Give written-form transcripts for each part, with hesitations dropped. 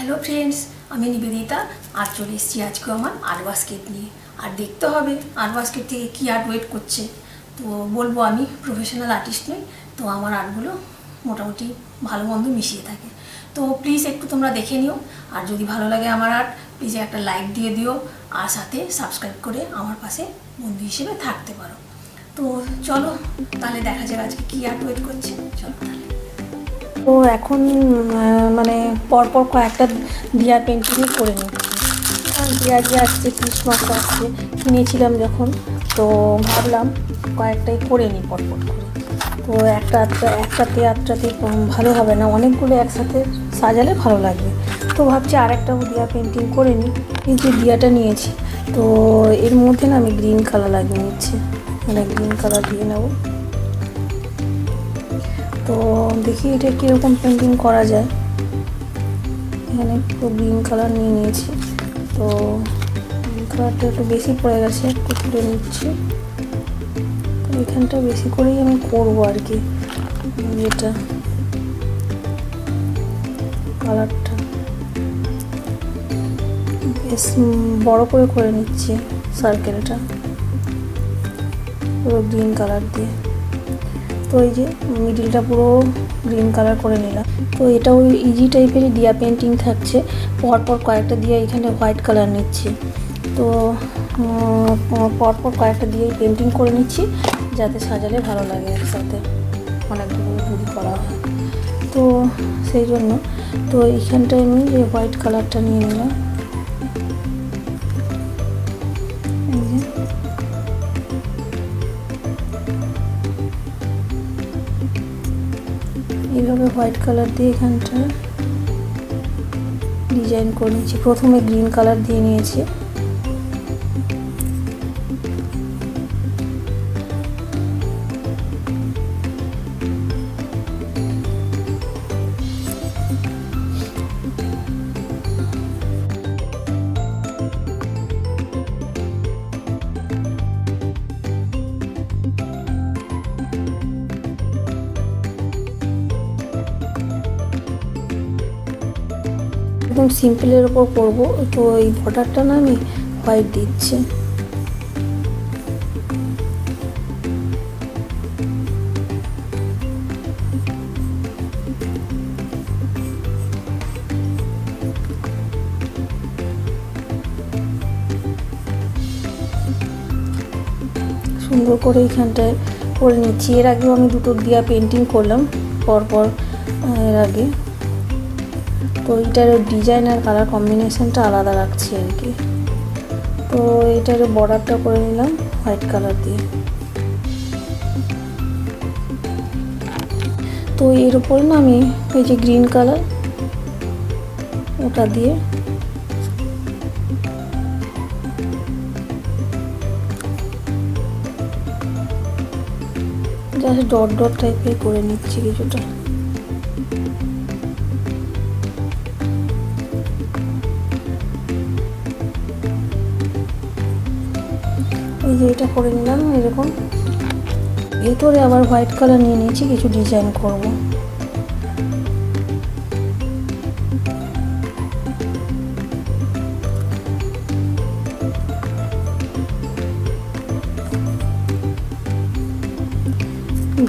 Hello friends আমি নিবেদিতা আর চলে এসেছি আজকে আমার আর্ট বাস্কেট নিয়ে। আর দেখতে হবে আর্ট বাস্কেট থেকে কি আর্ট ওয়েট করছে। তো বলবো আমি প্রফেশনাল আর্টিস্ট নই, তো আমার আর্টগুলো মোটামুটি ভালো মন্দ মিশিয়ে থাকে। তো প্লিজ একটু তোমরা দেখে নিও, আর যদি ভালো লাগে আমার আর্ট প্লিজ একটা লাইক দিয়ে দিও, আর সাথে সাবস্ক্রাইব করে আমার পাশে বন্ধু হিসেবে থাকতে পারো। তো চলো তাহলে দেখা যাবে আজকে কি আর্ট ওয়েট করছে। চলো তাহলে। তো এখন মানে পরপর কয়েকটা দিয়ার পেন্টিংই করে নিচ্ছি। দিয়া আসছে, ক্রিসমাস আসছে, কিনেছিলাম যখন, তো ভাবলাম কয়েকটাই করে নিই পরপর করে। তো একটাতে ভালো হবে না, অনেকগুলো একসাথে সাজালে ভালো লাগবে। তো ভাবছি আরেকটাও দিয়া পেন্টিং করে নিই। এই যে দিয়াটা নিয়েছি, তো এর মধ্যে না আমি গ্রিন কালার লাগিয়ে নিচ্ছি, মানে গ্রিন কালার দিয়ে নেবো। তো দেখি এটা কীরকম পেন্টিং করা যায়। এখানে একটু গ্রিন কালার নিয়ে নিয়েছি, তো গ্রিন কালারটা একটু বেশি পড়ে গেছে, একটু তুলে নিচ্ছি। তো এখানটা বেশি করেই আমি করবো আর কি, যেটা কালারটা বেশ বড় করে নিচ্ছি সার্কেলটা পুরো গ্রিন কালার দিয়ে। তো এই যে মিডিলটা পুরো গ্রিন কালার করে নিলাম। তো এটাও ইজি টাইপেরই দিয়া পেন্টিং থাকছে, পরপর কয়েকটা দিয়ে এখানে হোয়াইট কালার নিচ্ছি। তো পরপর কয়েকটা দিয়ে পেন্টিং করে নিচ্ছি, যাতে সাজালে ভালো লাগে একসাথে, অনেকগুলো যদি করা হয়। তো সেই জন্য তো এইখানটায় আমি যে হোয়াইট কালারটা নিয়ে নিলাম, এইভাবে হোয়াইট কালার দিয়ে এখানটা ডিজাইন করে নিয়েছি। প্রথমে গ্রিন কালার দিয়ে নিয়েছি, একদম সিম্পলের ওপর করবো। তো এই বর্ডারটা না আমি হোয়াইট দিচ্ছি। সুন্দর করে এইখানটায় করে নিচ্ছি। এর আগেও আমি দুটো দিয়া পেন্টিং করলাম পরপর এর আগে, তো এইটার ডিজাইন আর কালার কম্বিনেশনটা আলাদা রাখছি আর কি। তো এইটার বর্ডারটা করে নিলাম হোয়াইট কালার দিয়ে। তো এর উপরে না আমি এই যে গ্রিন কালার ওটা দিয়ে জাস্ট ডট ডট টাইপের করে নিচ্ছি কিছুটা। এই যে এটা করে নিলাম এরকম। ভেতরে আবার হোয়াইট কালার নিয়ে নিয়েছি, কিছু ডিজাইন করব।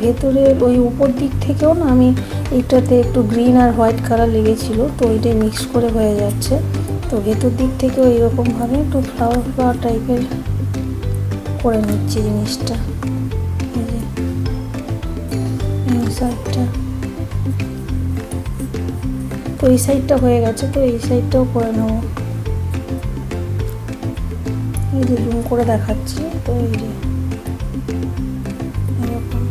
ভেতরে ওই উপর দিক থেকেও না আমি এইটাতে একটু গ্রিন আর হোয়াইট কালার লেগেছিল, তো ওইটাই মিক্স করে হয়ে যাচ্ছে। তো ভেতর দিক থেকেও এইরকমভাবে একটু ফ্লাওয়ার টাইপের করে নিচ্ছি জিনিসটা। এই সাইডটা, তো এই সাইডটা হয়ে গেছে, তো এই সাইডটাও করে নেব। এই যে জুম করে দেখাচ্ছি, তো এই যে এরকম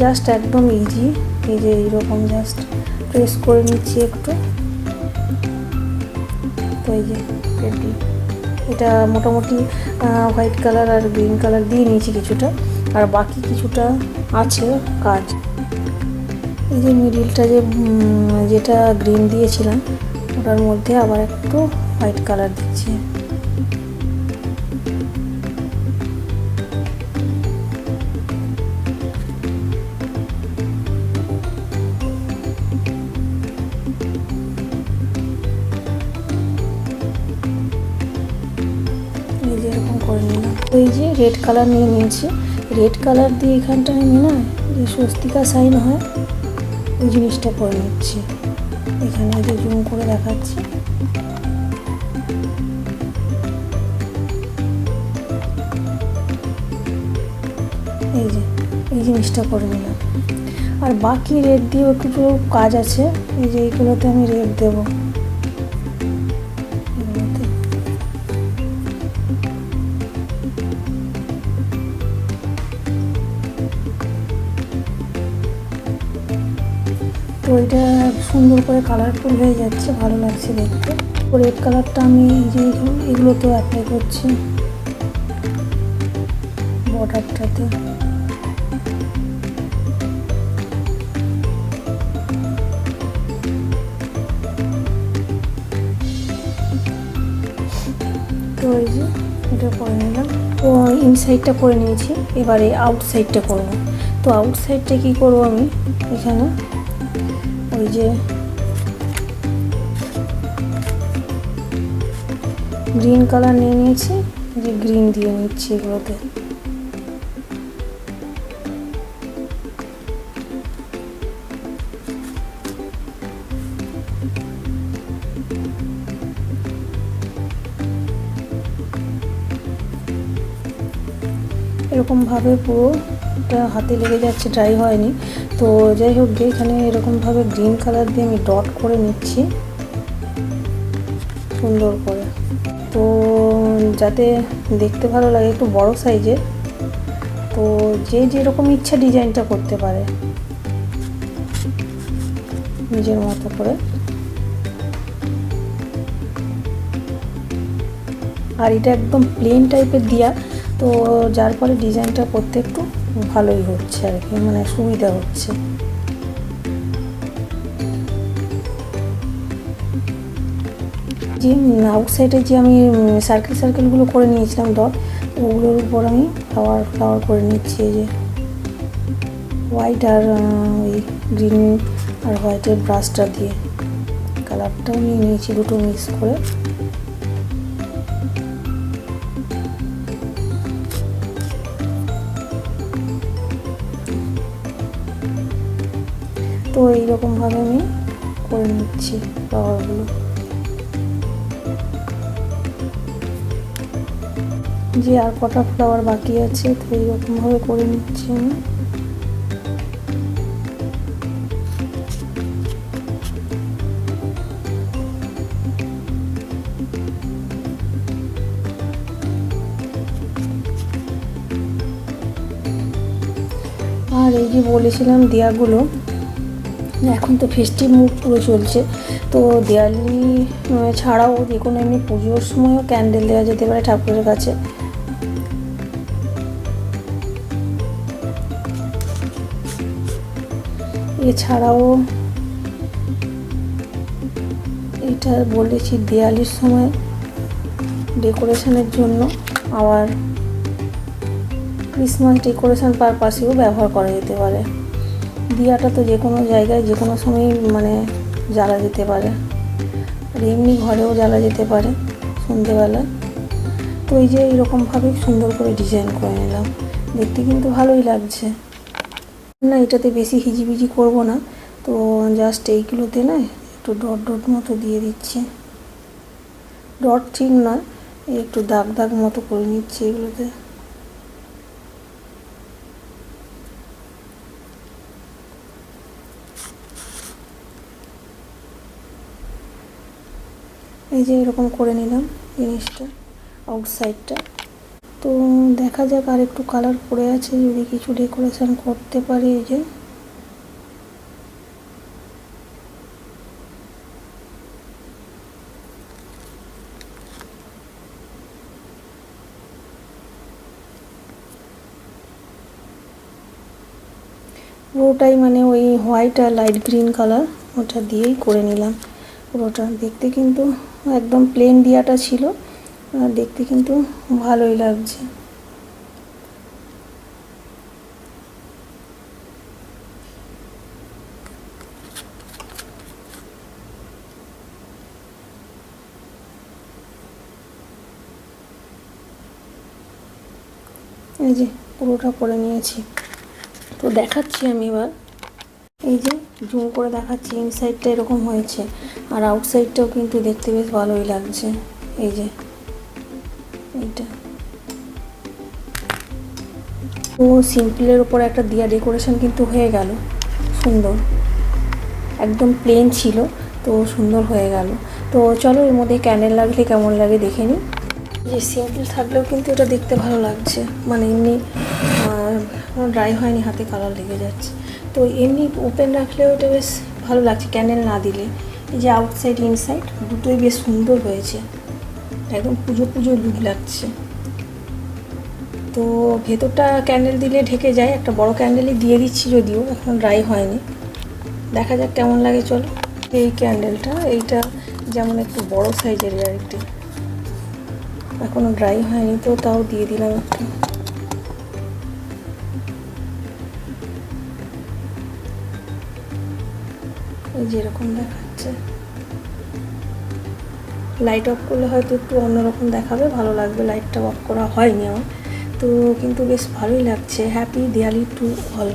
জাস্ট একদম ইজি। এই যে এইরকম জাস্ট প্রেস করে নিচ্ছি একটু। তো এই যে রেডি। এটা মোটামুটি হোয়াইট কালার আর গ্রিন কালার দিয়ে নিয়েছি কিছুটা, আর বাকি কিছুটা আছে কাজ। এই যে মিডিলটা যেটা গ্রিন দিয়েছিলাম ওটার মধ্যে আবার একটু হোয়াইট কালার দিচ্ছি। এই যে রেড কালার নিয়ে নিয়েছি, রেড কালার দিয়ে এখানটা আমি না যে স্বস্তিকা সাইন হয় ওই জিনিসটা করে নিচ্ছি। এখানে যে জুম করে দেখাচ্ছি, এই যে এই জিনিসটা করে নিলাম। আর বাকি রেড দিয়ে একটু কাজ আছে, এই যে এইগুলোতে আমি রেড দেবো। তো এটা সুন্দর করে কালারফুল হয়ে যাচ্ছে, ভালো লাগছে দেখতে। তো রেড কালারটা আমি এই যে এগুলোতেও অ্যাপ্লাই করছি বর্ডারটাতে। তো এই যে এটা করে নিলাম। তো ইনসাইডটা করে নিয়েছি, এবারে আউটসাইডটা করবো। তো আউটসাইডটা কী করবো, আমি এখানে ওই যে গ্রিন কালার নিয়ে নিয়েছি, যে গ্রিন দিয়ে নিচ্ছি এগুলোতে। এরকমভাবে পুরোটা হাতে লেগে যাচ্ছে, ড্রাই হয়নি। তো যাই হোক গিয়ে এখানে এরকমভাবে গ্রিন কালার দিয়ে আমি ডট করে নিচ্ছি সুন্দর করে। তো যাতে দেখতে ভালো লাগে, একটু বড় সাইজের। তো যে যেরকম ইচ্ছা ডিজাইনটা করতে পারে নিজের মতো করে। আর এটা একদম প্লেন টাইপের দিয়া, তো যার ফলে ডিজাইনটা করতে একটু ভালোই হচ্ছে আর কি, মানে সুবিধা হচ্ছে। যে আউটসাইডে যে আমি সার্কেলগুলো করে নিয়েছিলাম ডট, ওগুলোর উপর আমি ফ্লাওয়ার করে নিচ্ছি। এই যে হোয়াইট আর ওই গ্রিন আর হোয়াইটের ব্রাশটা দিয়ে কালারটাও নিয়ে নিয়েছি, দুটো মিক্স করে। তো এইরকমভাবে আমি করে নিচ্ছি ফ্লাওয়ারগুলো। যে আর কটা ফ্লাওয়ার বাকি আছে, তো এইরকমভাবে করে নিচ্ছি আমি। আর এই যে বলেছিলাম দিয়াগুলো, এখন তো ফেস্টিভ মুড পুরো চলছে, তো দিওয়ালি ছাড়াও যে কোনো এমনি পুজোর সময়ও ক্যান্ডেল দেওয়া যেতে পারে ঠাকুরের কাছে। এছাড়াও এটা বলেছি দিওয়ালির সময় ডেকোরেশনের জন্য, আবার ক্রিসমাস ডেকোরেশন পারপাসেও ব্যবহার করা যেতে পারে। দিয়াটা তো যে কোনো জায়গায় যে কোনো সময় মানে জ্বালা যেতে পারে, আর এমনি ঘরেও জ্বালা যেতে পারে সন্ধেবেলা। তো এই যে এরকমভাবে সুন্দর করে ডিজাইন করে নিলাম, দেখতে কিন্তু ভালোই লাগছে না। এটাতে বেশি হিজিবিজি করব না, তো জাস্ট এইগুলোতে না একটু ডট ডট মতো দিয়ে দিচ্ছি। ডট ঠিক নয়, একটু দাগ দাগ মতো করে নিচ্ছি এগুলোতে। এই যে এরকম করে নিলাম জিনিসটা, আউটসাইডটা। তো দেখা যাক, আর একটু কালার পড়ে আছে, যদি কিছু ডেকোরেশন করতে পারি। এই যে পুরোটাই মানে ওই হোয়াইট আর লাইট গ্রিন কালার ওটা দিয়েই করে নিলাম পুরোটা। দেখতে কিন্তু একদম প্লেন দিয়াটা ছিল, দেখতে কিন্তু ভালোই লাগছে। এই যে পুরোটা করে নিয়েছি। তো দেখাচ্ছি আমি এবার, এই যে জুম করে দেখাচ্ছি, ইনসাইডটা এরকম হয়েছে আর আউটসাইডটাও কিন্তু দেখতে বেশ ভালোই লাগছে। এই যে এইটা তো সিম্পলের উপর একটা দিয়া ডেকোরেশন কিন্তু হয়ে গেল, সুন্দর, একদম প্লেন ছিল তো সুন্দর হয়ে গেল। তো চলো এর মধ্যে ক্যান্ডেল লাগলে কেমন লাগে দেখে নিই। যে সিম্পল থাকলেও কিন্তু এটা দেখতে ভালো লাগছে, মানে এমনি ড্রাই হয়নি, হাতে কালার লেগে যাচ্ছে। তো এমনি ওপেন রাখলেও এটা বেশ ভালো লাগছে ক্যান্ডেল না দিলে। এই যে আউটসাইড ইনসাইড দুটোই বেশ সুন্দর হয়েছে, একদম পুজো পুজো লুক লাগছে। তো ভেতরটা ক্যান্ডেল দিলে ঢেকে যায়, একটা বড় ক্যান্ডেলই দিয়ে দিচ্ছি, যদিও এখন ড্রাই হয়নি, দেখা যাক কেমন লাগে। চলো এই ক্যান্ডেলটা, এইটা যেমন একটু বড় সাইজের আর একটু, এখনো ড্রাই হয়নি তো তাও দিয়ে দিলাম একটু। এই যে এরকম দেখাচ্ছে, লাইট অফ করলে হয়তো একটু অন্যরকম দেখাবে, ভালো লাগবে। লাইটটা অফ করা হয়নি আমার, তো কিন্তু বেশ ভালোই লাগছে। Happy Diwali to all.